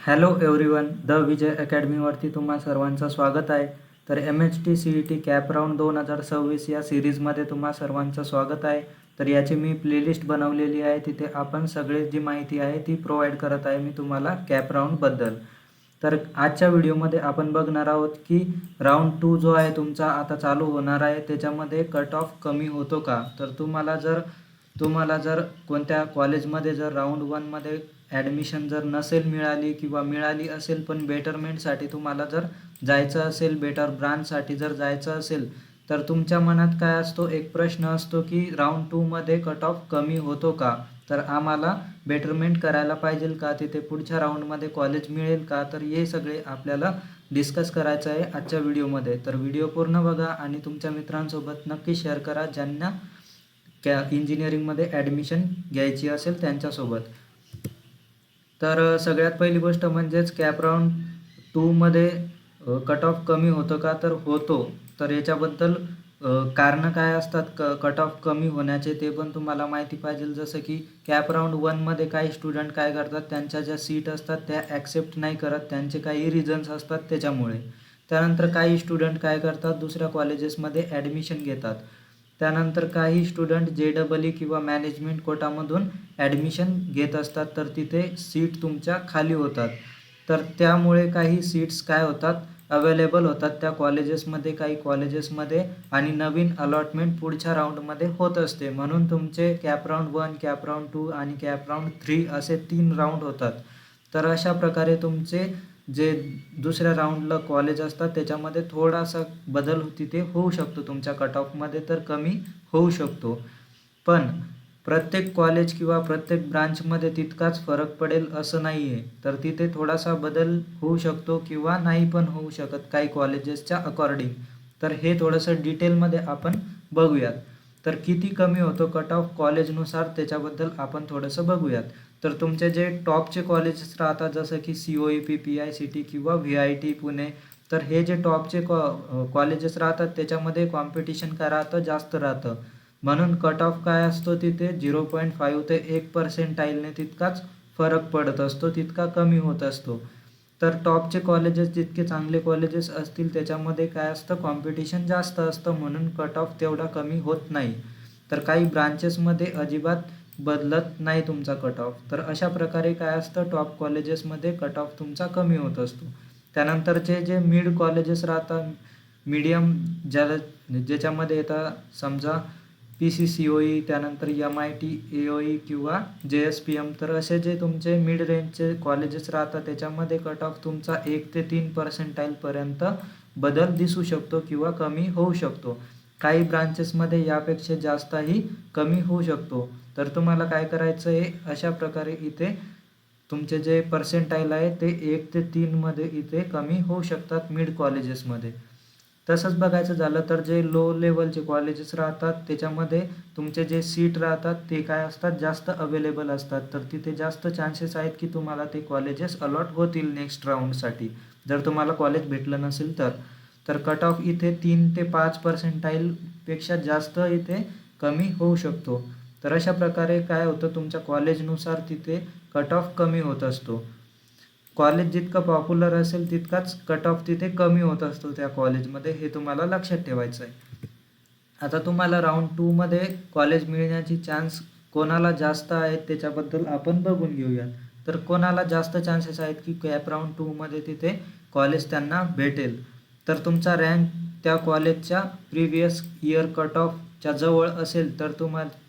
Hello everyone, the विजय अकॅडमीवरती तुम्हा सर्वांचं स्वागत आहे. तर MHT CET कॅप राऊंड 2026 या सिरीजमध्ये तुम्हा सर्वांचं स्वागत आहे. तर याची मी प्लेलिस्ट बनवलेली आहे, तिथे आपण सगळे जी माहिती आहे ती प्रोव्हाइड करत आहे मी तुम्हाला कॅप राऊंडबद्दल. तर आजच्या व्हिडिओमध्ये आपण बघणार आहोत की राऊंड 2 जो आहे तुमचा आता चालू होणार आहे, त्याच्यामध्ये कट ऑफ कमी होतो का. तर तुम्हाला जर कोणत्या कॉलेजमध्ये जर राऊंड 1मध्ये ॲडमिशन जर नसेल मिळाली किंवा मिळाली असेल पण बेटरमेंटसाठी तुम्हाला जर जायचं असेल, बेटर ब्रांचसाठी जर जायचं असेल, तर तुमच्या मनात काय असतो, एक प्रश्न असतो की राऊंड 2मध्ये कट ऑफ कमी होतो का. तर आम्हाला बेटरमेंट करायला पाहिजे का, तिथे पुढच्या राऊंडमध्ये कॉलेज मिळेल का. तर हे सगळे आपल्याला डिस्कस करायचं आहे आजच्या व्हिडिओमध्ये. तर व्हिडिओ पूर्ण बघा आणि तुमच्या मित्रांसोबत नक्की शेअर करा ज्यांना इंजिनिअरिंगमध्ये ॲडमिशन घ्यायची असेल त्यांच्यासोबत. तर सगळ्यात पहिली गोष्ट म्हणजेच कॅप राऊंड 2मध्ये कट ऑफ कमी होतं का, तर होतो. तर याच्याबद्दल कारणं काय असतात कट ऑफ कमी होण्याचे ते पण तुम्हाला माहिती पाहिजे. जसं की कॅप राऊंड 1मध्ये काही स्टुडंट काय करतात, त्यांच्या ज्या सीट असतात त्या ॲक्सेप्ट नाही करत, त्यांचे काही रिझन्स असतात त्याच्यामुळे. त्यानंतर काही स्टुडंट काय करतात, दुसऱ्या कॉलेजेसमध्ये ॲडमिशन घेतात. त्यानंतर काही स्टुडंट JEE किंवा मॅनेजमेंट कोटामधून ॲडमिशन घेत असतात, तर तिथे सीट तुमच्या खाली होतात. तर त्यामुळे काही सीट्स काय होतात, अवेलेबल होतात त्या कॉलेजेसमध्ये, काही कॉलेजेसमध्ये, आणि नवीन अलॉटमेंट पुढच्या राऊंडमध्ये होत असते. म्हणून तुमचे कॅप राऊंड 1, कॅप राऊंड 2 आणि कॅप राऊंड 3 असे 3 राऊंड होतात. तर अशा प्रकारे तुमचे जे दुसऱ्या राऊंडला कॉलेज असतात त्याच्यामध्ये थोडासा बदल तिथे होऊ शकतो, तुमच्या कट ऑफमध्ये तर कमी होऊ शकतो. पण प्रत्येक कॉलेज किंवा प्रत्येक ब्रांचमध्ये तितकाच फरक पडेल असं नाही आहे. तर तिथे थोडासा बदल होऊ शकतो किंवा नाही पण होऊ शकत काही कॉलेजेसच्या अकॉर्डिंग. तर हे थोडंसं डिटेलमध्ये आपण बघूयात. तर किती कमी होतो कट ऑफ कॉलेजनुसार त्याच्याबद्दल आपण थोडंसं बघूयात. तर तुमचे जे टॉपचे कॉलेजेस राहतात जसं की COEP, PICT किंवा VIT पुणे, तर हे जे टॉपचे कॉलेजेस राहतात त्याच्यामध्ये कॉम्पिटिशन काय राहतं, जास्त राहतं. म्हणून कट ऑफ काय असतो तिथे 0.5 ते 1% तितकाच फरक पडत असतो, तितका कमी होत असतो. तर टॉपचे कॉलेजेस जितके चांगले कॉलेजेस असतील त्याच्यामध्ये काय असतं, कॉम्पिटिशन जास्त असतं, म्हणून कट ऑफ तेवढा कमी होत नाही. तर काही ब्रांचेसमध्ये अजिबात बदलत नाही तुमचा कट ऑफ. तर अशा प्रकारे काय असतं, टॉप कॉलेजेसमध्ये कट ऑफ तुमचा कमी होत असतो. त्यानंतरचे जे मिड कॉलेजेस राहतात, मीडियम ज्याच्यामध्ये येतात, समजा PCCOE, त्यानंतर MIT, AOE किंवा JSPM, तर असे जे तुमचे मिड रेंजचे कॉलेजेस राहतात त्याच्यामध्ये कट ऑफ तुमचा 1 ते 3% बदल दिसू शकतो किंवा कमी होऊ शकतो. काही ब्रांचेसमध्ये यापेक्षा जास्तही कमी होऊ शकतो. तर तुम्हाला काय करायचं आहे, अशा प्रकारे इथे तुमचे जे पर्सेंटाईल आहे ते 1 ते 3मध्ये इथे कमी होऊ शकतात मिड कॉलेजेसमध्ये. तसंच बघायचं झालं तर जे लो लेवलचे कॉलेजेस राहतात त्याच्यामध्ये तुमचे जे सीट राहतात ते काय असतात, जास्त अवेलेबल असतात. तर तिथे जास्त चान्सेस आहेत की तुम्हाला ते कॉलेजेस अलॉट होतील नेक्स्ट राऊंडसाठी, जर तुम्हाला कॉलेज भेटलं नसेल तर. तर कट ऑफ इथे 3 ते 5%पेक्षा जास्त इथे कमी होऊ शकतो. तर अशा प्रकारे काय होतं, तुमच्या कॉलेजनुसार तिथे कट ऑफ कमी होत असतो. कॉलेज जितकं पॉप्युलर असेल तितकाच कट ऑफ तिथे कमी होत असतो त्या कॉलेजमध्ये, हे तुम्हाला लक्षात ठेवायचं आहे. आता तुम्हाला राऊंड 2मध्ये कॉलेज मिळण्याची चान्स कोणाला जास्त आहेत त्याच्याबद्दल आपण बघून घेऊयात. तर कोणाला जास्त चान्सेस आहेत की कॅप राऊंड 2मध्ये तिथे कॉलेज त्यांना भेटेल, तर तुमचा रँक त्या कॉलेजच्या प्रिव्हियस इयर कट ऑफच्या जवळ असेल तर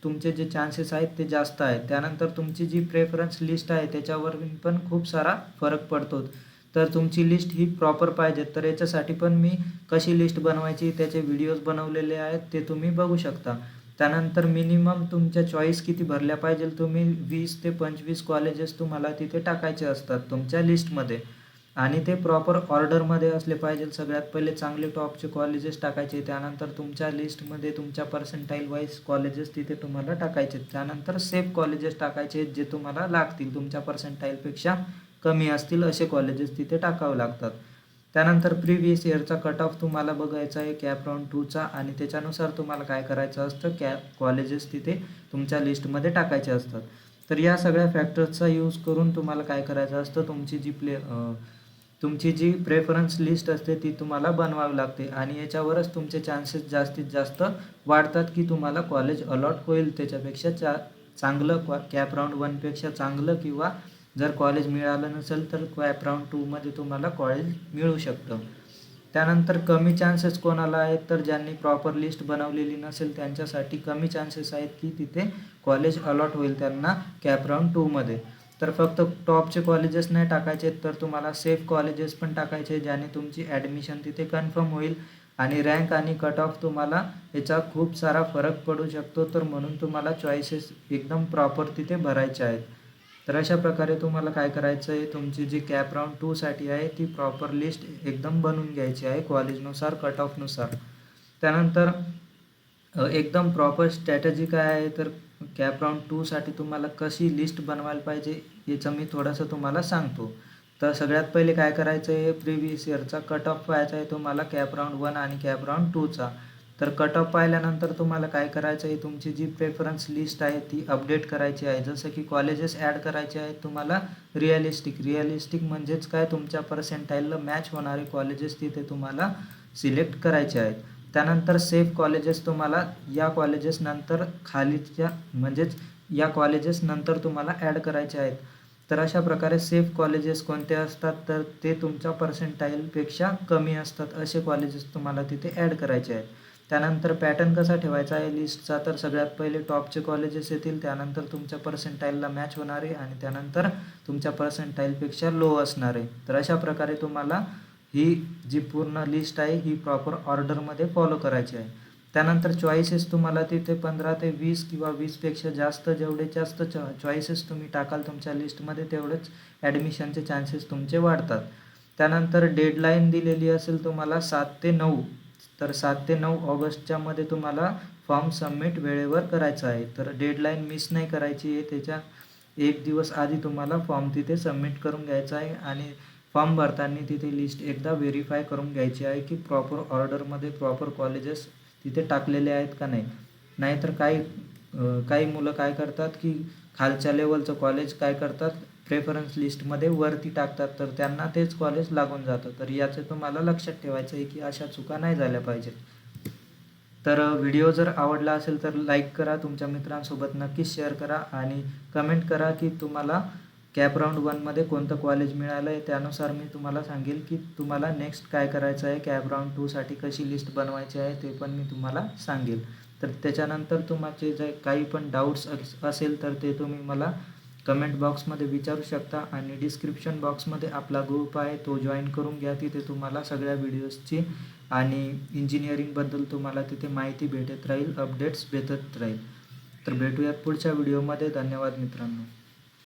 तुमचे जे चान्सेस आहेत ते जास्त आहेत. त्यानंतर तुमची जी प्रेफरन्स लिस्ट आहे त्याच्यावर पण खूप सारा फरक पडतो. तर तुमची लिस्ट ही प्रॉपर पाहिजे. तर याच्यासाठी पण मी कशी लिस्ट बनवायची त्याचे व्हिडिओज बनवलेले आहेत, ते तुम्ही बघू शकता. त्यानंतर मिनिमम तुमच्या चॉईस किती भरल्या पाहिजे, तुम्ही 20 ते 25 कॉलेजेस तुम्हाला तिथे टाकायचे असतात तुमच्या लिस्टमध्ये, आणि ते प्रॉपर ऑर्डरमध्ये असले पाहिजे. सगळ्यात पहिले चांगले टॉपचे कॉलेजेस टाकायचे, त्यानंतर तुमच्या लिस्टमध्ये तुमच्या पर्सेंटाईल वाईज कॉलेजेस तिथे तुम्हाला टाकायचे, त्यानंतर सेफ कॉलेजेस टाकायचे जे तुम्हाला लागतील, तुमच्या पर्सेंटाईलपेक्षा कमी असतील असे कॉलेजेस तिथे टाकावे लागतात. त्यानंतर प्रिव्हियस इयरचा कट ऑफ तुम्हाला बघायचा आहे कॅप राऊंड 2चा, आणि त्याच्यानुसार तुम्हाला काय करायचं असतं, कॉलेजेस तिथे तुमच्या लिस्टमध्ये टाकायचे असतात. तर या सगळ्या फॅक्टर्सचा यूज करून तुम्हाला काय करायचं असतं, तुमची जी प्रेफरन्स लिस्ट असते ती तुम्हाला बनवावी लागते आणि याच्यावरच तुमचे चान्सेस जास्तीत जास्त वाढतात की तुम्हाला कॉलेज अलॉट होईल त्याच्यापेक्षा चांगलं, कॅप राऊंड 1पेक्षा चांगलं, किंवा जर कॉलेज मिळालं नसेल तर कॅप राऊंड 2मध्ये तुम्हाला कॉलेज मिळू शकतं. त्यानंतर कमी चान्सेस कोणाला आहेत, तर ज्यांनी प्रॉपर लिस्ट बनवलेली नसेल त्यांच्यासाठी कमी चान्सेस आहेत की तिथे कॉलेज अलॉट होईल त्यांना कॅप राऊंड 2मध्ये. तर फक्त टॉपचे कॉलेजेस नाही टाकायचे, तर तुम्हाला सेफ कॉलेजेस पण टाकायचे ज्याने तुमची ॲडमिशन तिथे कन्फर्म होईल आणि रँक आणि कट ऑफ तुम्हाला याचा खूप सारा फरक पडू शकतो. तर म्हणून तुम्हाला चॉईसेस एकदम प्रॉपर तिथे भरायचे आहेत. तर अशा प्रकारे तुम्हाला काय करायचं आहे, तुमची जी कॅप राऊंड 2साठी आहे ती प्रॉपर लिस्ट एकदम बनवून घ्यायची आहे कॉलेजनुसार, कट ऑफनुसार. त्यानंतर एकदम प्रॉपर स्ट्रॅटेजी काय आहे, तर कॅप राऊंड 2साठी तुम्हाला कशी लिस्ट बनवायला पाहिजे याचं मी थोडंसं तुम्हाला सांगतो. तर सगळ्यात पहिले काय करायचं आहे, प्रिव्हियस इयरचा कट ऑफ पाहायचा आहे तुम्हाला कॅप राऊंड 1 आणि कॅप राऊंड 2चा. तर कट ऑफ पाहिल्यानंतर तुम्हाला काय करायचं आहे, तुमची जी प्रेफरन्स लिस्ट आहे ती अपडेट करायची आहे. जसं की कॉलेजेस ॲड करायचे आहेत तुम्हाला रिअलिस्टिक म्हणजेच काय, तुमच्या पर्सेंटाईलला मॅच होणारे कॉलेजेस तिथे तुम्हाला सिलेक्ट करायचे आहेत. त्यानंतर सेफ कॉलेजेस तुम्हाला या कॉलेजेस नंतर खालीच्या म्हणजेच या कॉलेजेस नंतर तुम्हाला ॲड करायचे आहेत. तर अशा प्रकारे सेफ कॉलेजेस कोणते असतात, तर ते तुमच्या पर्सेंटाईलपेक्षा कमी असतात असे कॉलेजेस तुम्हाला तिथे ॲड करायचे आहेत. त्यानंतर पॅटर्न कसा ठेवायचा आहे लिस्टचा, तर सगळ्यात पहिले टॉपचे कॉलेजेस येतील, त्यानंतर तुमच्या पर्सेंटाईलला मॅच होणारे आणि त्यानंतर तुमच्या पर्सेंटाईलपेक्षा लो असणारे. तर अशा प्रकारे तुम्हाला ही जी पूर्ण लिस्ट आहे ही प्रॉपर ऑर्डरमध्ये फॉलो करायची आहे. त्यानंतर चॉईसेस तुम्हाला तिथे 15 ते 20 किंवा 20पेक्षा जास्त, जेवढे जास्त चॉईसेस तुम्ही टाकाल तुमच्या लिस्टमध्ये तेवढेच ॲडमिशनचे चान्सेस तुमचे वाढतात. त्यानंतर डेडलाईन दिलेली असेल तुम्हाला 7 ते 9, तर 7 ते 9 ऑगस्टच्या मध्ये तुम्हाला फॉर्म सबमिट वेळेवर करायचा आहे. तर डेडलाईन मिस नाही करायची आहे, त्याच्या 1 दिवस आधी तुम्हाला फॉर्म तिथे सबमिट करून घ्यायचा आहे आणि फॉर्म भरताना तिथे लिस्ट एकदा व्हेरीफाय करून घ्यायची आहे की प्रॉपर ऑर्डरमध्ये प्रॉपर कॉलेजेस तिथे टाकलेले आहेत का नाही. नाहीतर काही मुलं काय करतात की खालच्या लेवलचं कॉलेज काय करतात, प्रेफरन्स लिस्टमध्ये वरती टाकतात, तर त्यांना तेच कॉलेज लागून जातं. तर याचं तुम्हाला लक्षात ठेवायचं आहे की अशा चुका नाही झाल्या पाहिजेत. तर व्हिडिओ जर आवडला असेल तर लाईक करा, तुमच्या मित्रांसोबत नक्कीच शेअर करा आणि कमेंट करा की तुम्हाला कॅप राऊंड 1मध्ये कोणतं कॉलेज मिळालं आहे. त्यानुसार मी तुम्हाला सांगेल की तुम्हाला नेक्स्ट काय करायचं आहे, कॅप राऊंड 2साठी कशी लिस्ट बनवायची आहे ते पण मी तुम्हाला सांगेल. तर त्याच्यानंतर तुमचे जे काही पण डाऊट्स असेल तर ते तुम्ही मला कमेंट बॉक्समध्ये विचारू शकता आणि डिस्क्रिप्शन बॉक्समध्ये आपला ग्रुप आहे तो जॉईन करून घ्या. तिथे तुम्हाला सगळ्या व्हिडिओजची आणि इंजिनिअरिंगबद्दल तुम्हाला तिथे माहिती भेटत राहील, अपडेट्स भेटत राहील. तर भेटूयात पुढच्या व्हिडिओमध्ये. धन्यवाद मित्रांनो.